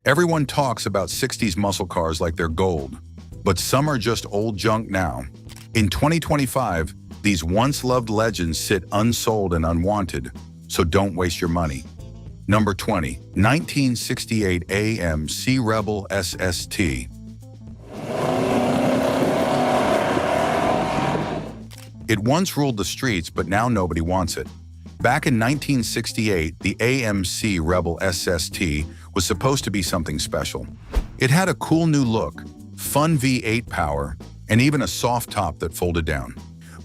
Everyone talks about 60s muscle cars like they're gold, but some are just old junk now. In 2025, these once-loved legends sit unsold and unwanted, so don't waste your money. Number 20, 1968 AMC Rebel SST. It once ruled the streets, but now nobody wants it. Back in 1968, the AMC Rebel SST was supposed to be something special. It had a cool new look, fun V8 power, and even a soft top that folded down.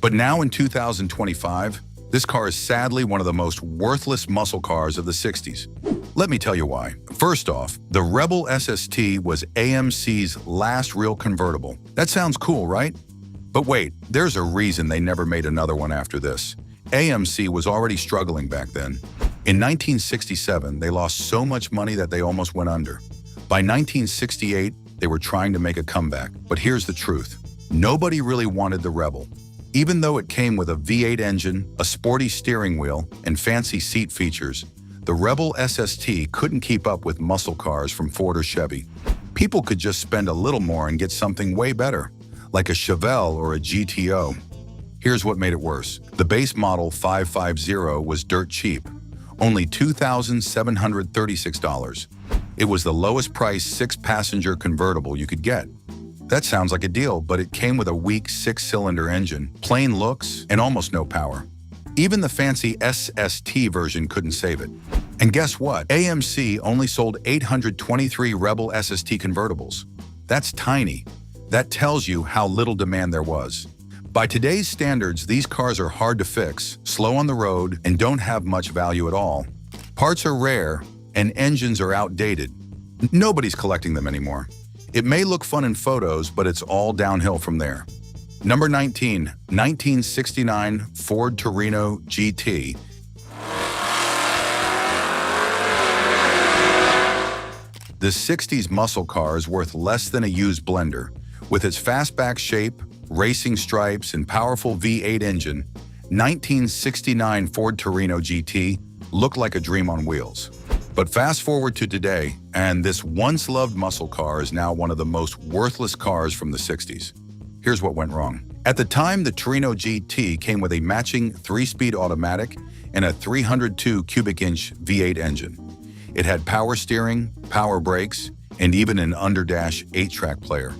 But now in 2025, this car is sadly one of the most worthless muscle cars of the 60s. Let me tell you why. First off, the Rebel SST was AMC's last real convertible. That sounds cool, right? But wait, there's a reason they never made another one after this. AMC was already struggling back then. In 1967, they lost so much money that they almost went under. By 1968, they were trying to make a comeback. But here's the truth. Nobody really wanted the Rebel. Even though it came with a V8 engine, a sporty steering wheel, and fancy seat features, the Rebel SST couldn't keep up with muscle cars from Ford or Chevy. People could just spend a little more and get something way better, like a Chevelle or a GTO. Here's what made it worse. The base model 550 was dirt cheap, only $2,736. It was the lowest priced 6-passenger convertible you could get. That sounds like a deal, but it came with a weak 6-cylinder engine, plain looks, and almost no power. Even the fancy SST version couldn't save it. And guess what? AMC only sold 823 Rebel SST convertibles. That's tiny. That tells you how little demand there was. By today's standards, these cars are hard to fix, slow on the road, and don't have much value at all. Parts are rare, and engines are outdated. Nobody's collecting them anymore. It may look fun in photos, but it's all downhill from there. Number 19, 1969 Ford Torino GT. The 60s muscle car is worth less than a used blender. With its fastback shape, racing stripes, and powerful V8 engine, 1969 Ford Torino GT looked like a dream on wheels. But fast forward to today, and this once-loved muscle car is now one of the most worthless cars from the 60s. Here's what went wrong. At the time, the Torino GT came with a matching 3-speed automatic and a 302 cubic inch V8 engine. It had power steering, power brakes, and even an underdash 8-track player.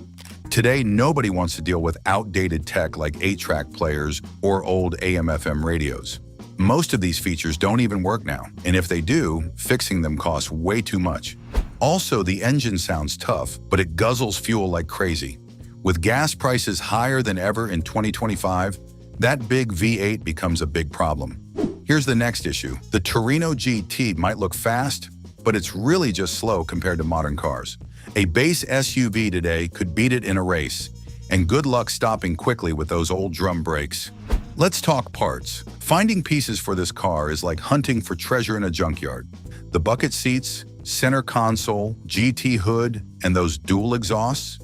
Today, nobody wants to deal with outdated tech like 8-track players or old AM/FM radios. Most of these features don't even work now, and if they do, fixing them costs way too much. Also, the engine sounds tough, but it guzzles fuel like crazy. With gas prices higher than ever in 2025, that big V8 becomes a big problem. Here's the next issue. The Torino GT might look fast, but it's really just slow compared to modern cars. A base SUV today could beat it in a race, and good luck stopping quickly with those old drum brakes. Let's talk parts. Finding pieces for this car is like hunting for treasure in a junkyard. The bucket seats, center console, GT hood, and those dual exhausts,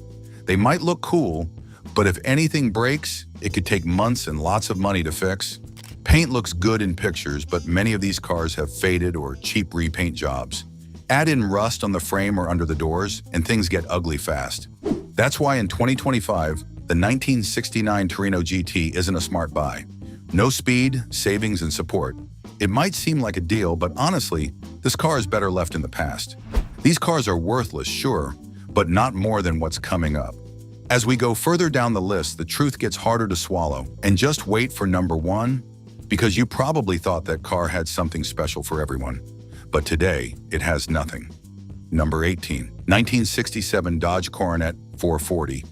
they might look cool, but if anything breaks, it could take months and lots of money to fix. Paint looks good in pictures, but many of these cars have faded or cheap repaint jobs. Add in rust on the frame or under the doors, and things get ugly fast. That's why in 2025, the 1969 Torino GT isn't a smart buy. No speed, savings, and support. It might seem like a deal, but honestly, this car is better left in the past. These cars are worthless, sure, but not more than what's coming up. As we go further down the list, the truth gets harder to swallow. And just wait for number 1, because you probably thought that car had something special for everyone. But today, it has nothing. Number 18, 1967 Dodge Coronet 440.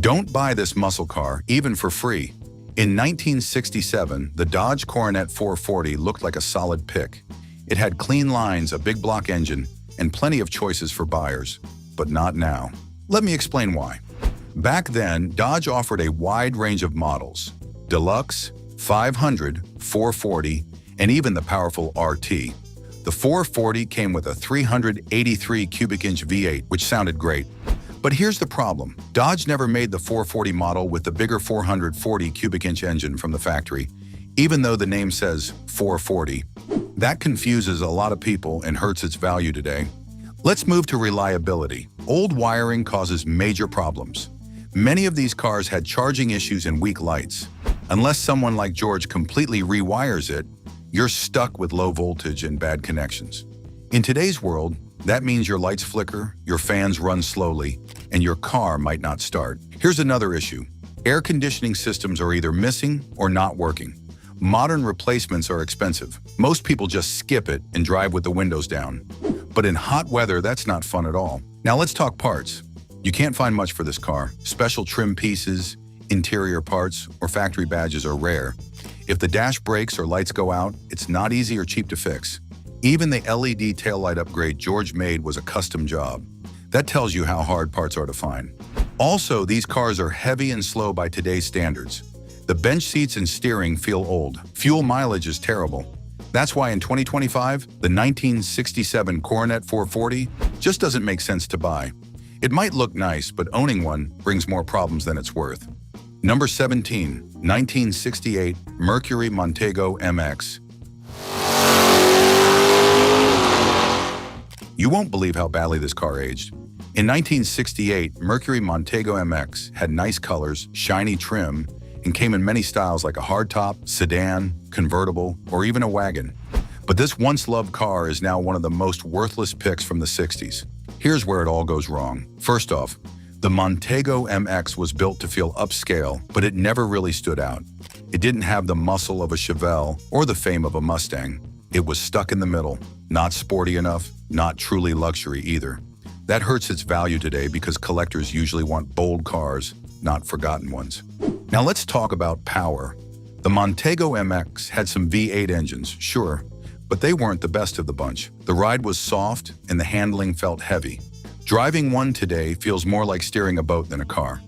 Don't buy this muscle car, even for free. In 1967, the Dodge Coronet 440 looked like a solid pick. It had clean lines, a big block engine, and plenty of choices for buyers. But not now. Let me explain why. Back then, Dodge offered a wide range of models: Deluxe, 500, 440, and even the powerful RT. The 440 came with a 383 cubic inch V8, which sounded great. But here's the problem. Dodge never made the 440 model with the bigger 440 cubic inch engine from the factory, even though the name says 440. That confuses a lot of people and hurts its value today. Let's move to reliability. Old wiring causes major problems. Many of these cars had charging issues and weak lights. Unless someone like George completely rewires it, you're stuck with low voltage and bad connections. In today's world, that means your lights flicker, your fans run slowly, and your car might not start. Here's another issue. Air conditioning systems are either missing or not working. Modern replacements are expensive. Most people just skip it and drive with the windows down. But in hot weather, that's not fun at all. Now let's talk parts. You can't find much for this car. Special trim pieces, interior parts, or factory badges are rare. If the dash breaks or lights go out, it's not easy or cheap to fix. Even the LED taillight upgrade George made was a custom job. That tells you how hard parts are to find. Also, these cars are heavy and slow by today's standards. The bench seats and steering feel old. Fuel mileage is terrible. That's why in 2025, the 1967 Coronet 440 just doesn't make sense to buy. It might look nice, but owning one brings more problems than it's worth. Number 17, 1968 Mercury Montego MX. You won't believe how badly this car aged. In 1968, Mercury Montego MX had nice colors, shiny trim, and came in many styles like a hardtop, sedan, convertible, or even a wagon. But this once-loved car is now one of the most worthless picks from the 60s. Here's where it all goes wrong. First off, the Montego MX was built to feel upscale, but it never really stood out. It didn't have the muscle of a Chevelle or the fame of a Mustang. It was stuck in the middle, not sporty enough, not truly luxury either. That hurts its value today because collectors usually want bold cars, not forgotten ones. Now let's talk about power. The Montego MX had some V8 engines, sure, but they weren't the best of the bunch. The ride was soft and the handling felt heavy. Driving one today feels more like steering a boat than a car.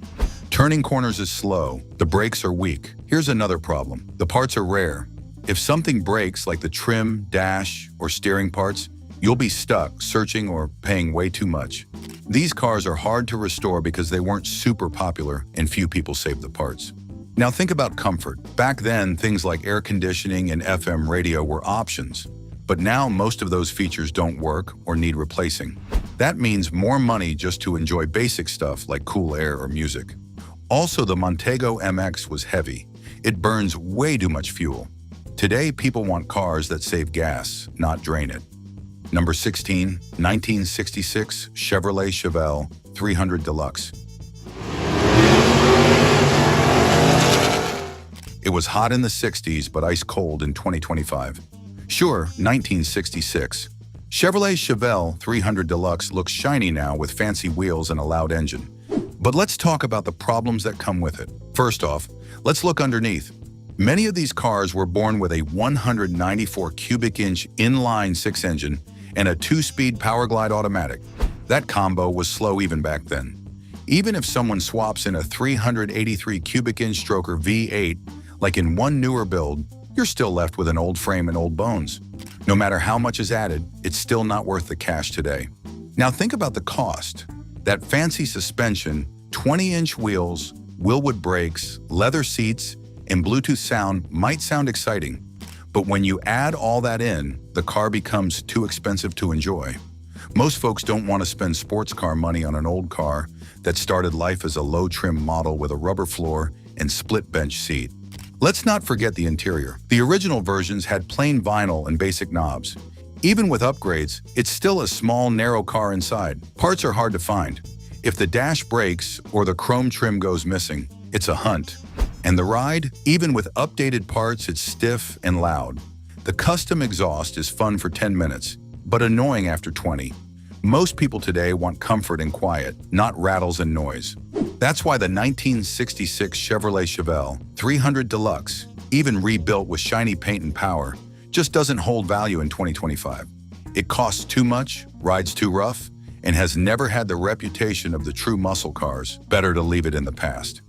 Turning corners is slow, the brakes are weak. Here's another problem. The parts are rare. If something breaks, like the trim, dash, or steering parts, you'll be stuck searching or paying way too much. These cars are hard to restore because they weren't super popular and few people saved the parts. Now think about comfort. Back then, things like air conditioning and FM radio were options. But now most of those features don't work or need replacing. That means more money just to enjoy basic stuff like cool air or music. Also, the Montego MX was heavy. It burns way too much fuel. Today, people want cars that save gas, not drain it. Number 16, 1966 Chevrolet Chevelle 300 Deluxe. It was hot in the 60s, but ice cold in 2025. Sure, 1966. Chevrolet Chevelle 300 Deluxe looks shiny now with fancy wheels and a loud engine. But let's talk about the problems that come with it. First off, let's look underneath. Many of these cars were born with a 194 cubic inch inline-six engine and a 2-speed Powerglide automatic. That combo was slow even back then. Even if someone swaps in a 383 cubic inch stroker V8, like in one newer build, you're still left with an old frame and old bones. No matter how much is added, it's still not worth the cash today. Now think about the cost. That fancy suspension, 20-inch wheels, Willwood brakes, leather seats, and Bluetooth sound might sound exciting, but when you add all that in, the car becomes too expensive to enjoy. Most folks don't want to spend sports car money on an old car that started life as a low-trim model with a rubber floor and split bench seat. Let's not forget the interior. The original versions had plain vinyl and basic knobs. Even with upgrades, it's still a small, narrow car inside. Parts are hard to find. If the dash breaks or the chrome trim goes missing, it's a hunt. And the ride, even with updated parts, it's stiff and loud. The custom exhaust is fun for 10 minutes, but annoying after 20. Most people today want comfort and quiet, not rattles and noise. That's why the 1966 Chevrolet Chevelle 300 Deluxe, even rebuilt with shiny paint and power, just doesn't hold value in 2025. It costs too much, rides too rough, and has never had the reputation of the true muscle cars. Better to leave it in the past.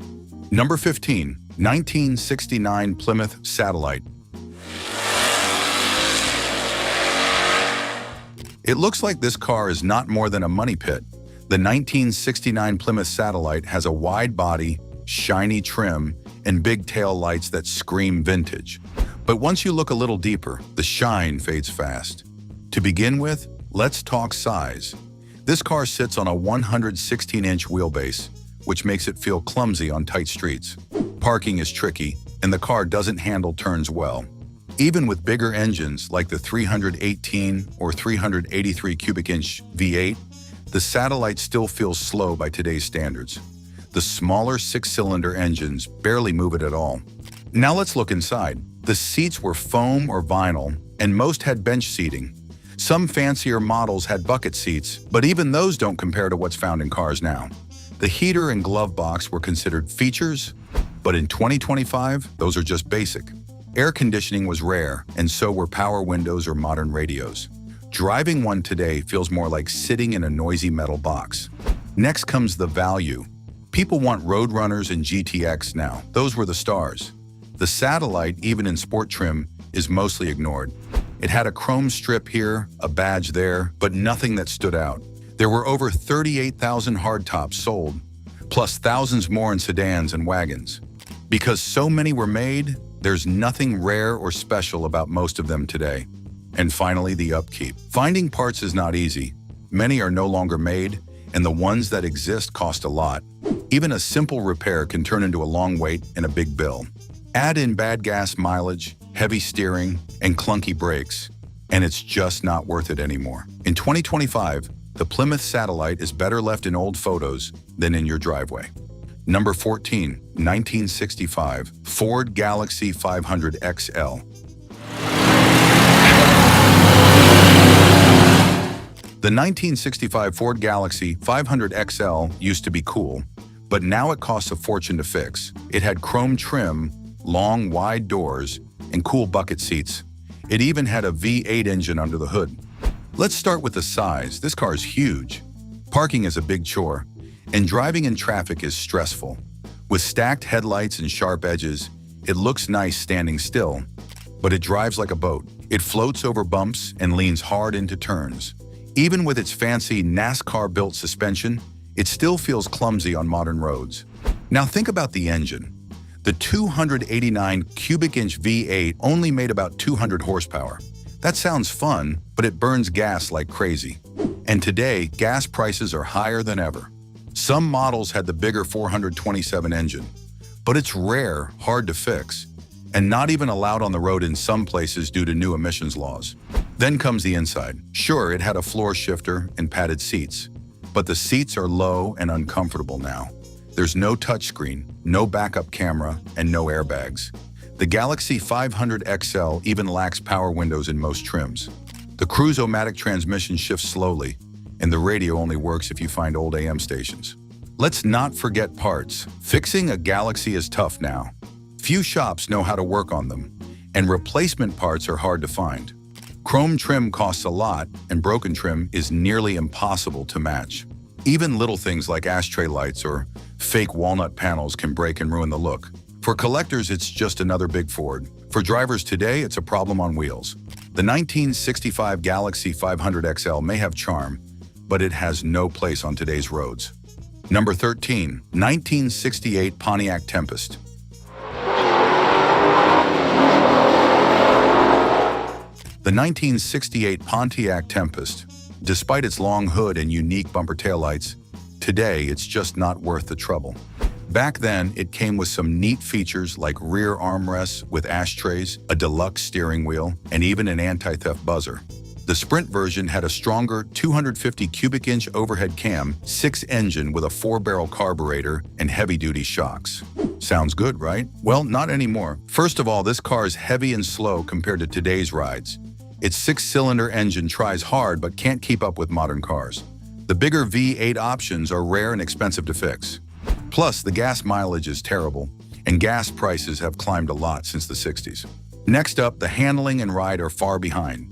Number 15, 1969 Plymouth Satellite. It looks like this car is not more than a money pit. The 1969 Plymouth Satellite has a wide body, shiny trim, and big tail lights that scream vintage. But once you look a little deeper, the shine fades fast. To begin with, let's talk size. This car sits on a 116-inch wheelbase, which makes it feel clumsy on tight streets. Parking is tricky, and the car doesn't handle turns well. Even with bigger engines like the 318 or 383 cubic inch V8, the Satellite still feels slow by today's standards. The smaller six-cylinder engines barely move it at all. Now let's look inside. The seats were foam or vinyl, and most had bench seating. Some fancier models had bucket seats, but even those don't compare to what's found in cars now. The heater and glove box were considered features, but in 2025, those are just basic. Air conditioning was rare, and so were power windows or modern radios. Driving one today feels more like sitting in a noisy metal box. Next comes the value. People want Roadrunners and GTX now. Those were the stars. The Satellite, even in sport trim, is mostly ignored. It had a chrome strip here, a badge there, but nothing that stood out. There were over 38,000 hardtops sold, plus thousands more in sedans and wagons. Because so many were made, there's nothing rare or special about most of them today. And finally, the upkeep. Finding parts is not easy. Many are no longer made, and the ones that exist cost a lot. Even a simple repair can turn into a long wait and a big bill. Add in bad gas mileage, heavy steering, and clunky brakes, and it's just not worth it anymore. In 2025, the Plymouth Satellite is better left in old photos than in your driveway. Number 14, 1965 Ford Galaxy 500 XL. The 1965 Ford Galaxy 500 XL used to be cool, but now it costs a fortune to fix. It had chrome trim, long, wide doors, and cool bucket seats. It even had a V8 engine under the hood. Let's start with the size. This car is huge. Parking is a big chore, and driving in traffic is stressful. With stacked headlights and sharp edges, it looks nice standing still, but it drives like a boat. It floats over bumps and leans hard into turns. Even with its fancy NASCAR-built suspension, it still feels clumsy on modern roads. Now think about the engine. The 289 cubic inch V8 only made about 200 horsepower. That sounds fun, but it burns gas like crazy. And today, gas prices are higher than ever. Some models had the bigger 427 engine, but it's rare, hard to fix, and not even allowed on the road in some places due to new emissions laws. Then comes the inside. Sure, it had a floor shifter and padded seats, but the seats are low and uncomfortable now. There's no touchscreen, no backup camera, and no airbags. The Galaxy 500 XL even lacks power windows in most trims. The Cruise-O-Matic transmission shifts slowly, and the radio only works if you find old AM stations. Let's not forget parts. Fixing a Galaxy is tough now. Few shops know how to work on them, and replacement parts are hard to find. Chrome trim costs a lot, and broken trim is nearly impossible to match. Even little things like ashtray lights or fake walnut panels can break and ruin the look. For collectors, it's just another big Ford. For drivers today, it's a problem on wheels. The 1965 Galaxy 500 XL may have charm, but it has no place on today's roads. Number 13, 1968 Pontiac Tempest. The 1968 Pontiac Tempest, despite its long hood and unique bumper taillights, today it's just not worth the trouble. Back then, it came with some neat features like rear armrests with ashtrays, a deluxe steering wheel, and even an anti-theft buzzer. The Sprint version had a stronger 250 cubic inch overhead cam, 6 engine with a 4-barrel carburetor and heavy-duty shocks. Sounds good, right? Well, not anymore. First of all, this car is heavy and slow compared to today's rides. Its 6-cylinder engine tries hard but can't keep up with modern cars. The bigger V8 options are rare and expensive to fix. Plus, the gas mileage is terrible, and gas prices have climbed a lot since the 60s. Next up, the handling and ride are far behind.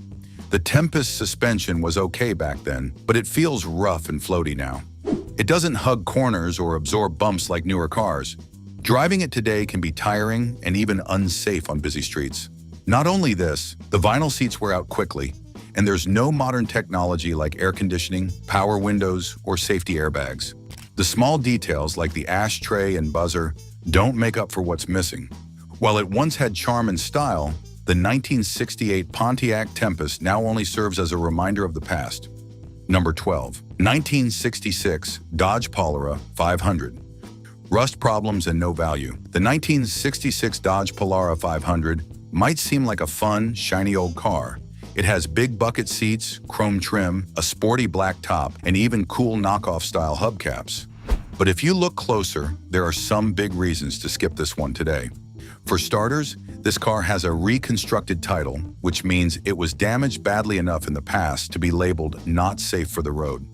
The Tempest suspension was okay back then, but it feels rough and floaty now. It doesn't hug corners or absorb bumps like newer cars. Driving it today can be tiring and even unsafe on busy streets. Not only this, the vinyl seats wear out quickly, and there's no modern technology like air conditioning, power windows, or safety airbags. The small details like the ashtray and buzzer don't make up for what's missing. While it once had charm and style, The 1968 Pontiac Tempest now only serves as a reminder of the past. Number 12. 1966 Dodge Polara 500. Rust problems and no value. The 1966 Dodge Polara 500 might seem like a fun, shiny old car. It has big bucket seats, chrome trim, a sporty black top, and even cool knockoff-style hubcaps. But if you look closer, there are some big reasons to skip this one today. For starters, this car has a reconstructed title, which means it was damaged badly enough in the past to be labeled not safe for the road.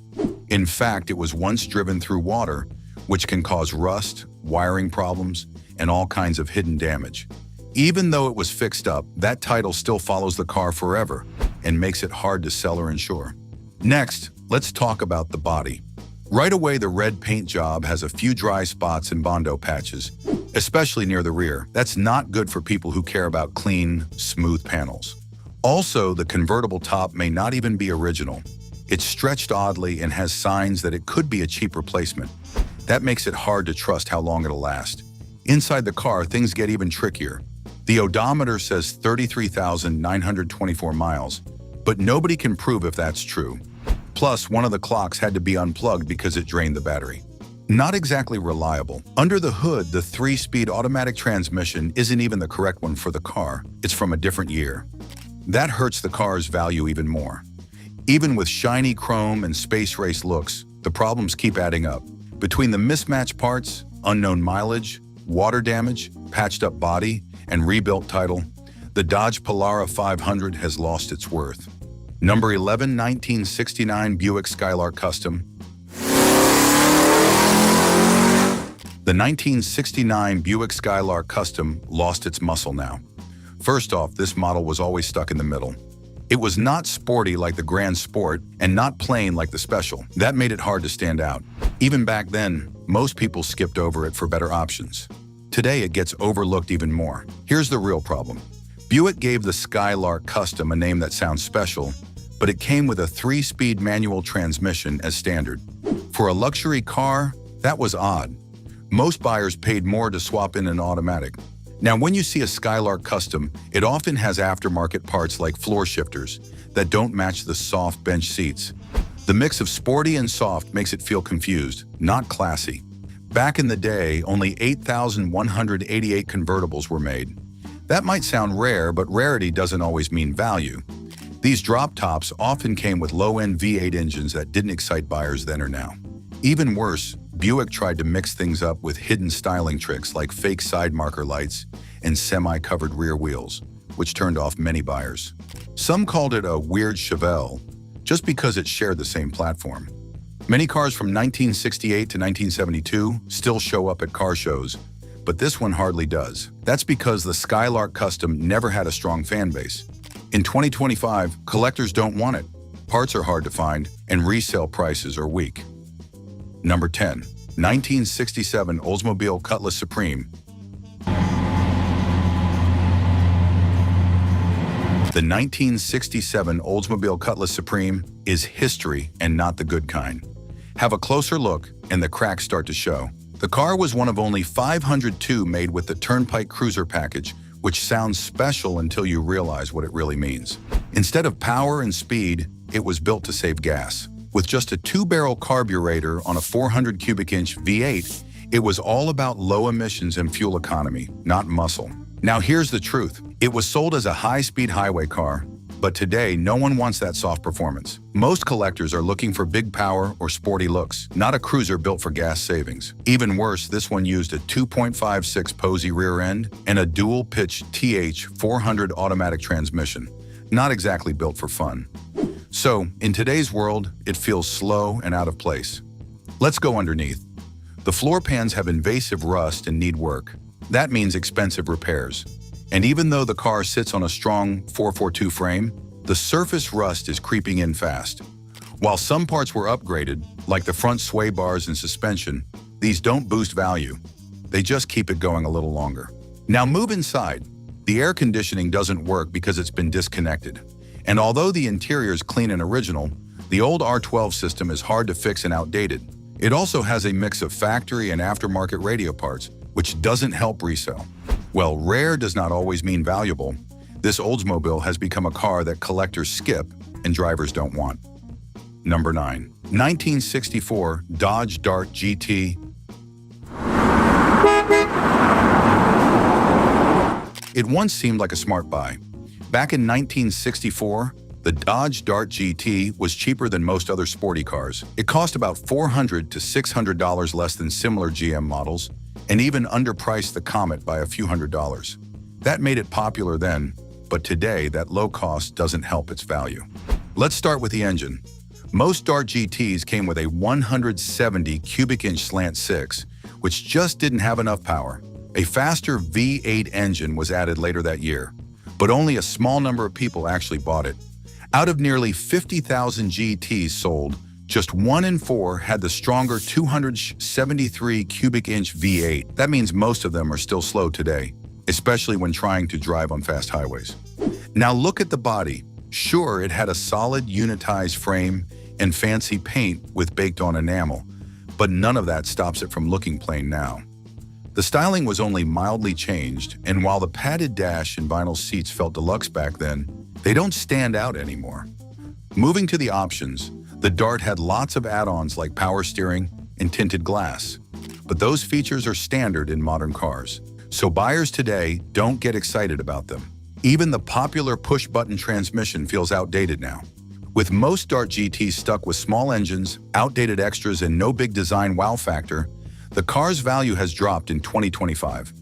In fact, it was once driven through water, which can cause rust, wiring problems, and all kinds of hidden damage. Even though it was fixed up, that title still follows the car forever and makes it hard to sell or insure. Next, let's talk about the body. Right away, the red paint job has a few dry spots and Bondo patches, especially near the rear. That's not good for people who care about clean, smooth panels. Also, the convertible top may not even be original. It's stretched oddly and has signs that it could be a cheap replacement. That makes it hard to trust how long it'll last. Inside the car, things get even trickier. The odometer says 33,924 miles, but nobody can prove if that's true. Plus, one of the clocks had to be unplugged because it drained the battery. Not exactly reliable. Under the hood, the 3-speed automatic transmission isn't even the correct one for the car. It's from a different year. That hurts the car's value even more. Even with shiny chrome and space race looks, the problems keep adding up. Between the mismatched parts, unknown mileage, water damage, patched up body, and rebuilt title, the Dodge Polara 500 has lost its worth. Number 11, 1969 Buick Skylark Custom. The 1969 Buick Skylark Custom lost its muscle now. First off, this model was always stuck in the middle. It was not sporty like the Grand Sport and not plain like the Special. That made it hard to stand out. Even back then, most people skipped over it for better options. Today, it gets overlooked even more. Here's the real problem. Buick gave the Skylark Custom a name that sounds special, but it came with a 3-speed manual transmission as standard. For a luxury car, that was odd. Most buyers paid more to swap in an automatic. Now, when you see a Skylark Custom, it often has aftermarket parts like floor shifters that don't match the soft bench seats. The mix of sporty and soft makes it feel confused, not classy. Back in the day, only 8,188 convertibles were made. That might sound rare, but rarity doesn't always mean value. These drop tops often came with low-end V8 engines that didn't excite buyers then or now. Even worse, Buick tried to mix things up with hidden styling tricks like fake side marker lights and semi-covered rear wheels, which turned off many buyers. Some called it a weird Chevelle, just because it shared the same platform. Many cars from 1968 to 1972 still show up at car shows, but this one hardly does. That's because the Skylark Custom never had a strong fan base. In 2025, collectors don't want it, parts are hard to find, and resale prices are weak. Number 10. 1967 Oldsmobile Cutlass Supreme. The 1967 Oldsmobile Cutlass Supreme is history and not the good kind. Have a closer look and the cracks start to show. The car was one of only 502 made with the Turnpike Cruiser package, which sounds special until you realize what it really means. Instead of power and speed, it was built to save gas. With just a 2-barrel carburetor on a 400 cubic inch V8, it was all about low emissions and fuel economy, not muscle. Now here's the truth. It was sold as a high-speed highway car, but today no one wants that soft performance. Most collectors are looking for big power or sporty looks, not a cruiser built for gas savings. Even worse, this one used a 2.56 Posey rear end and a dual-pitch TH400 automatic transmission. Not exactly built for fun. So, in today's world, it feels slow and out of place. Let's go underneath. The floor pans have invasive rust and need work. That means expensive repairs. And even though the car sits on a strong 442 frame, the surface rust is creeping in fast. While some parts were upgraded, like the front sway bars and suspension, these don't boost value. They just keep it going a little longer. Now move inside. The air conditioning doesn't work because it's been disconnected. And although the interior is clean and original, the old R12 system is hard to fix and outdated. It also has a mix of factory and aftermarket radio parts, which doesn't help resale. Well, rare does not always mean valuable. This Oldsmobile has become a car that collectors skip and drivers don't want. Number 9. 1964 Dodge Dart GT. It once seemed like a smart buy. Back in 1964, the Dodge Dart GT was cheaper than most other sporty cars. It cost about $400 to $600 less than similar GM models, and even underpriced the Comet by a few $100s. That made it popular then, but today that low cost doesn't help its value. Let's start with the engine. Most Dart GTs came with a 170 cubic inch slant 6, which just didn't have enough power. A faster V8 engine was added later that year, but only a small number of people actually bought it. Out of nearly 50,000 GTs sold, just 1 in 4 had the stronger 273 cubic inch V8. That means most of them are still slow today, especially when trying to drive on fast highways. Now look at the body. Sure, it had a solid unitized frame and fancy paint with baked-on enamel, but none of that stops it from looking plain now. The styling was only mildly changed, and while the padded dash and vinyl seats felt deluxe back then, they don't stand out anymore. Moving to the options, the Dart had lots of add-ons like power steering and tinted glass, but those features are standard in modern cars, so buyers today don't get excited about them. Even the popular push-button transmission feels outdated now. With most Dart GTs stuck with small engines, outdated extras, and no big design wow factor, the car's value has dropped in 2025.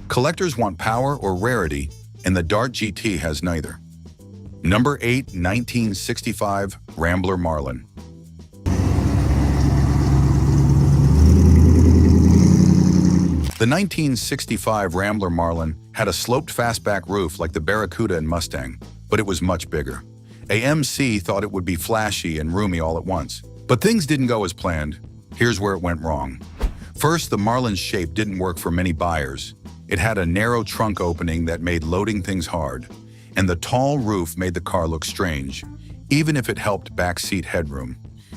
Collectors want power or rarity, and the Dart GT has neither. Number 8. 1965 Rambler Marlin. The 1965 Rambler Marlin had a sloped fastback roof like the Barracuda and Mustang, but it was much bigger. AMC thought it would be flashy and roomy all at once, but things didn't go as planned. Here's where it went wrong. First, the Marlin's shape didn't work for many buyers. It had a narrow trunk opening that made loading things hard, and the tall roof made the car look strange, even if it helped backseat headroom.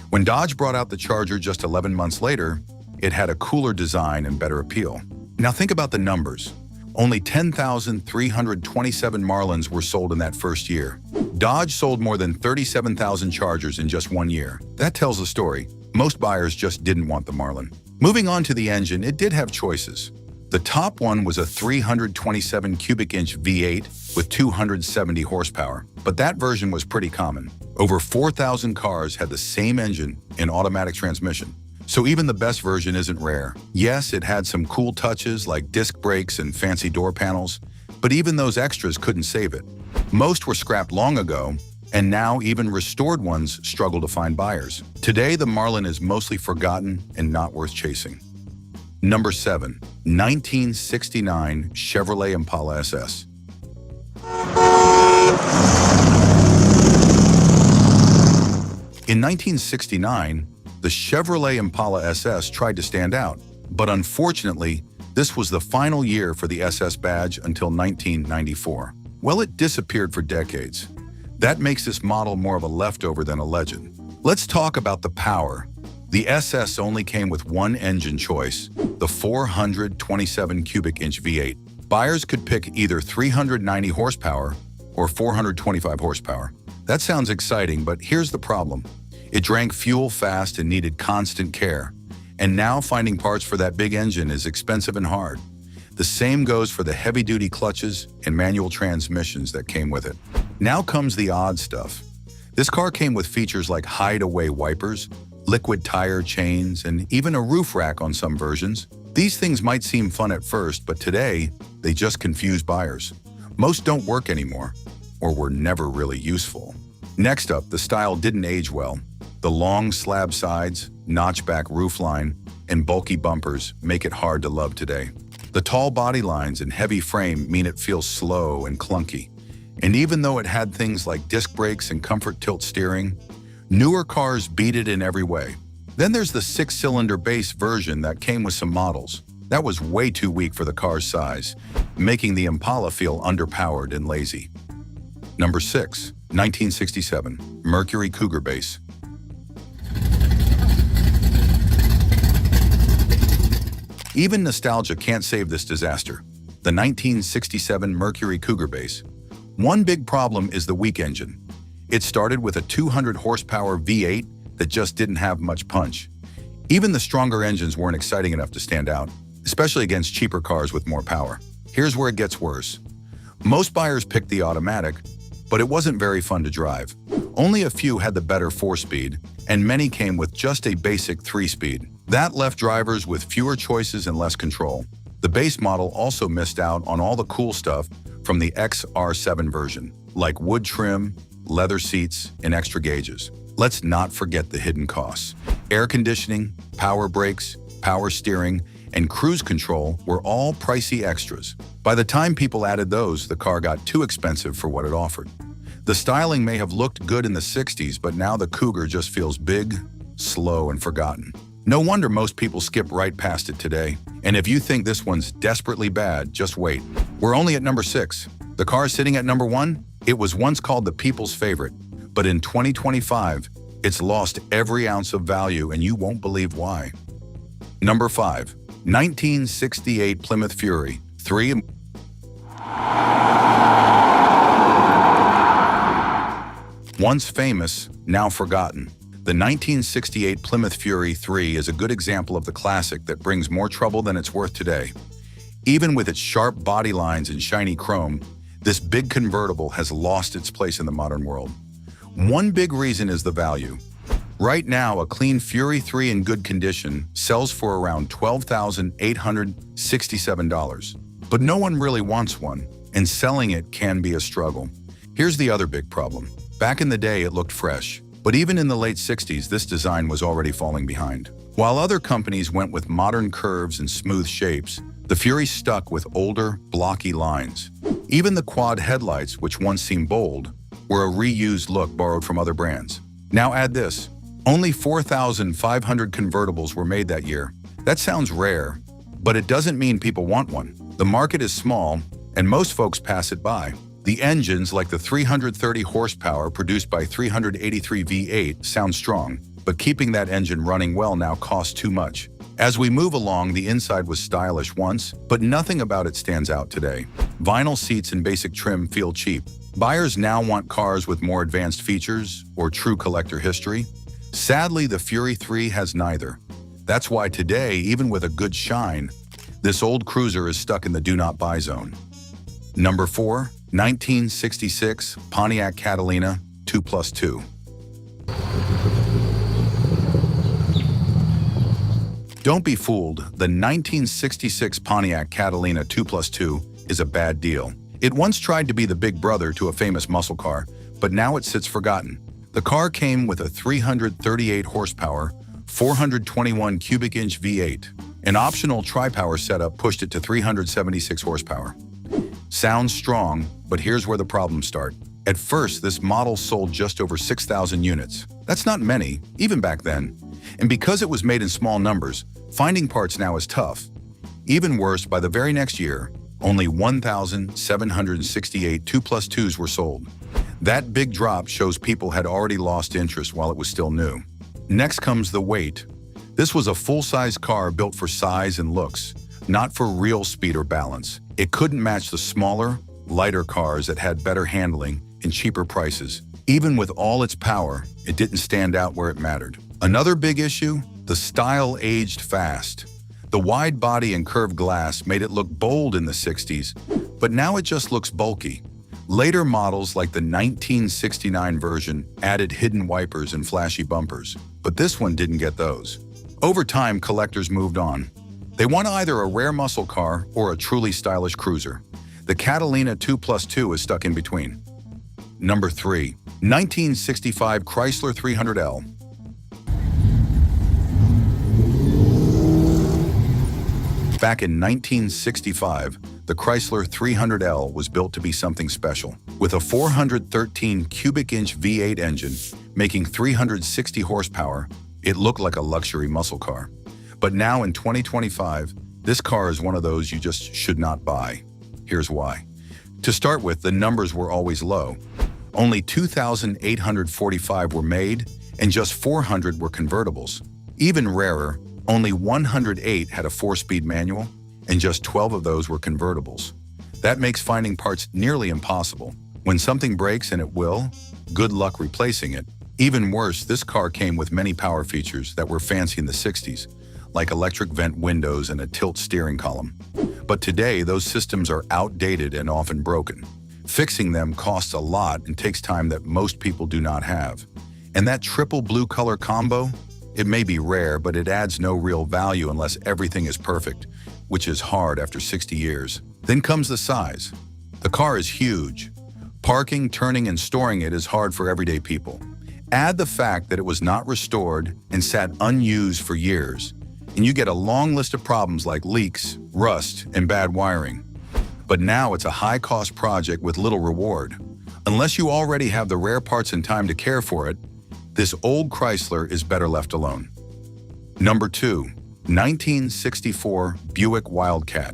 When Dodge brought out the Charger just 11 months later, it had a cooler design and better appeal. Now think about the numbers. Only 10,327 Marlins were sold in that first year. Dodge sold more than 37,000 Chargers in just 1 year. That tells the story. Most buyers just didn't want the Marlin. Moving on to the engine, it did have choices. The top one was a 327 cubic inch V8 with 270 horsepower, but that version was pretty common. Over 4,000 cars had the same engine and automatic transmission, so even the best version isn't rare. Yes, it had some cool touches like disc brakes and fancy door panels, but even those extras couldn't save it. Most were scrapped long ago, and now even restored ones struggle to find buyers. Today, the Marlin is mostly forgotten and not worth chasing. Number 7. 1969 Chevrolet Impala SS. In 1969, the Chevrolet Impala SS tried to stand out, but unfortunately, this was the final year for the SS badge until 1994. Well, it disappeared for decades. That makes this model more of a leftover than a legend. Let's talk about the power. The SS only came with one engine choice, the 427 cubic inch V8. Buyers could pick either 390 horsepower or 425 horsepower. That sounds exciting, but here's the problem. It drank fuel fast and needed constant care. And now finding parts for that big engine is expensive and hard. The same goes for the heavy-duty clutches and manual transmissions that came with it. Now comes the odd stuff. This car came with features like hideaway wipers, liquid tire chains, and even a roof rack on some versions. These things might seem fun at first, but today, they just confuse buyers. Most don't work anymore, or were never really useful. Next up, the style didn't age well. The long slab sides, notchback roofline, and bulky bumpers make it hard to love today. The tall body lines and heavy frame mean it feels slow and clunky. And even though it had things like disc brakes and comfort tilt steering, newer cars beat it in every way. Then there's the 6-cylinder base version that came with some models. That was way too weak for the car's size, making the Impala feel underpowered and lazy. Number 6. 1967 Mercury Cougar Base. Even nostalgia can't save this disaster. The 1967 Mercury Cougar Base. One big problem is the weak engine. It started with a 200 horsepower V8 that just didn't have much punch. Even the stronger engines weren't exciting enough to stand out, especially against cheaper cars with more power. Here's where it gets worse. Most buyers picked the automatic, but it wasn't very fun to drive. Only a few had the better 4-speed, and many came with just a basic 3-speed. That left drivers with fewer choices and less control. The base model also missed out on all the cool stuff from the XR7 version, like wood trim, leather seats, and extra gauges. Let's not forget the hidden costs. Air conditioning, power brakes, power steering, and cruise control were all pricey extras. By the time people added those, the car got too expensive for what it offered. The styling may have looked good in the 60s, but now the Cougar just feels big, slow, and forgotten. No wonder most people skip right past it today. And if you think this one's desperately bad, just wait. We're only at number 6. The car sitting at number 1? It was once called the people's favorite, but in 2025, it's lost every ounce of value, and you won't believe why. Number 5. 1968 Plymouth Fury 3. Once famous, now forgotten. The 1968 Plymouth Fury 3 is a good example of the classic that brings more trouble than it's worth today. Even with its sharp body lines and shiny chrome, this big convertible has lost its place in the modern world. One big reason is the value. Right now, a clean Fury 3 in good condition sells for around $12,867. But no one really wants one, and selling it can be a struggle. Here's the other big problem. Back in the day, it looked fresh. But even in the late 60s, this design was already falling behind. While other companies went with modern curves and smooth shapes, the Fury stuck with older, blocky lines. Even the quad headlights, which once seemed bold, were a reused look borrowed from other brands. Now add this. Only 4,500 convertibles were made that year. That sounds rare, but it doesn't mean people want one. The market is small, and most folks pass it by. The engines, like the 330 horsepower produced by 383 V8, sound strong, but keeping that engine running well now costs too much. As we move along, the inside was stylish once, but nothing about it stands out today. Vinyl seats and basic trim feel cheap. Buyers now want cars with more advanced features or true collector history. Sadly, the Fury 3 has neither. That's why today, even with a good shine, this old cruiser is stuck in the do not buy zone. Number 4. 1966 Pontiac Catalina 2+2. Don't be fooled, the 1966 Pontiac Catalina 2+2 is a bad deal. It once tried to be the big brother to a famous muscle car, but now it sits forgotten. The car came with a 338 horsepower, 421 cubic inch V8. An optional tri-power setup pushed it to 376 horsepower. Sounds strong, but here's where the problems start. At first, this model sold just over 6,000 units. That's not many, even back then. And because it was made in small numbers, finding parts now is tough. Even worse, by the very next year, only 1,768 2+2s were sold. That big drop shows people had already lost interest while it was still new. Next comes the weight. This was a full-size car built for size and looks, not for real speed or balance. It couldn't match the smaller, lighter cars that had better handling and cheaper prices. Even with all its power, it didn't stand out where it mattered. Another big issue? The style aged fast. The wide body and curved glass made it look bold in the 60s, but now it just looks bulky. Later models like the 1969 version added hidden wipers and flashy bumpers, but this one didn't get those. Over time, collectors moved on. They want either a rare muscle car or a truly stylish cruiser. The Catalina 2+2 is stuck in between. Number 3. 1965 Chrysler 300L. Back in 1965, the Chrysler 300L was built to be something special. With a 413 cubic inch V8 engine, making 360 horsepower, it looked like a luxury muscle car. But now in 2025, this car is one of those you just should not buy. Here's why. To start with, the numbers were always low. Only 2,845 were made, and just 400 were convertibles. Even rarer, only 108 had a 4-speed manual, and just 12 of those were convertibles. That makes finding parts nearly impossible. When something breaks, and it will, good luck replacing it. Even worse, this car came with many power features that were fancy in the 60s, like electric vent windows and a tilt steering column. But today, those systems are outdated and often broken. Fixing them costs a lot and takes time that most people do not have. And that triple blue color combo? It may be rare, but it adds no real value unless everything is perfect, which is hard after 60 years. Then comes the size. The car is huge. Parking, turning, and storing it is hard for everyday people. Add the fact that it was not restored and sat unused for years, and you get a long list of problems like leaks, rust, and bad wiring. But now it's a high-cost project with little reward. Unless you already have the rare parts and time to care for it, this old Chrysler is better left alone. Number 2. 1964 Buick Wildcat.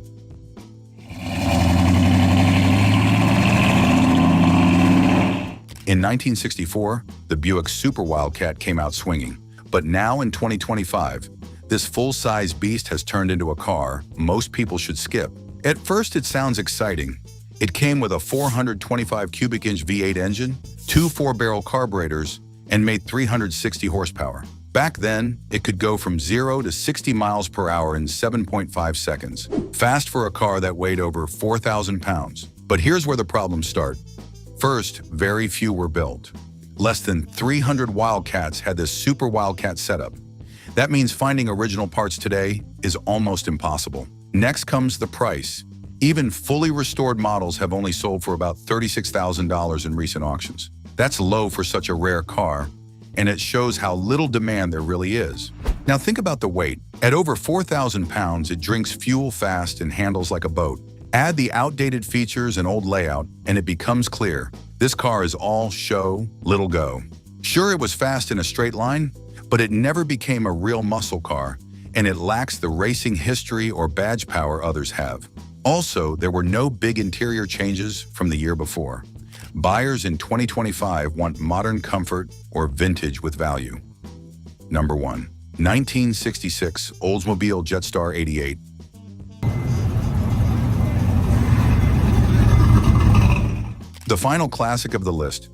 In 1964, the Buick Super Wildcat came out swinging. But now in 2025, this full-size beast has turned into a car most people should skip. At first, it sounds exciting. It came with a 425 cubic inch V8 engine, 2 4-barrel carburetors, and made 360 horsepower. Back then, it could go from 0 to 60 miles per hour in 7.5 seconds. Fast for a car that weighed over 4,000 pounds. But here's where the problems start. First, very few were built. Less than 300 Wildcats had this Super Wildcat setup. That means finding original parts today is almost impossible. Next comes the price. Even fully restored models have only sold for about $36,000 in recent auctions. That's low for such a rare car, and it shows how little demand there really is. Now think about the weight. At over 4,000 pounds, it drinks fuel fast and handles like a boat. Add the outdated features and old layout, and it becomes clear. This car is all show, little go. Sure, it was fast in a straight line, but it never became a real muscle car, and it lacks the racing history or badge power others have. Also, there were no big interior changes from the year before. Buyers in 2025 want modern comfort or vintage with value. Number 1. 1966 Oldsmobile Jetstar 88. The final classic of the list.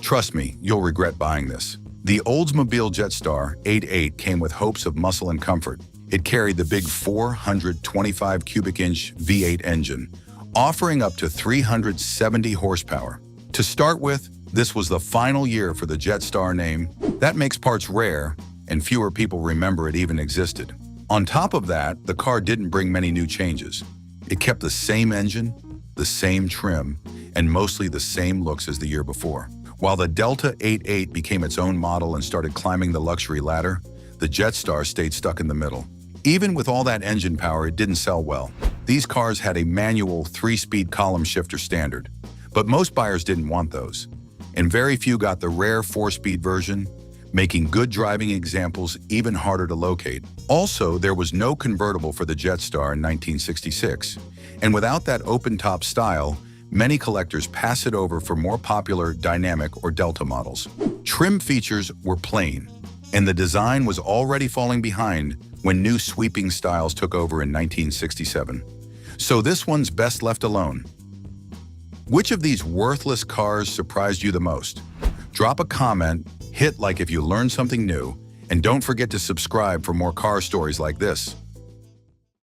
Trust me, you'll regret buying this. The Oldsmobile Jetstar 88 came with hopes of muscle and comfort. It carried the big 425 cubic inch V8 engine, offering up to 370 horsepower. To start with, this was the final year for the Jetstar name. That makes parts rare, and fewer people remember it even existed. On top of that, the car didn't bring many new changes. It kept the same engine, the same trim, and mostly the same looks as the year before. While the Delta 88 became its own model and started climbing the luxury ladder, the Jetstar stayed stuck in the middle. Even with all that engine power, it didn't sell well. These cars had a manual 3-speed column shifter standard, but most buyers didn't want those, and very few got the rare 4-speed version, making good driving examples even harder to locate. Also, there was no convertible for the Jetstar in 1966, and without that open-top style, many collectors pass it over for more popular dynamic or Delta models. Trim features were plain, and the design was already falling behind when new sweeping styles took over in 1967. So this one's best left alone. Which of these worthless cars surprised you the most? Drop a comment, hit like if you learned something new, and don't forget to subscribe for more car stories like this.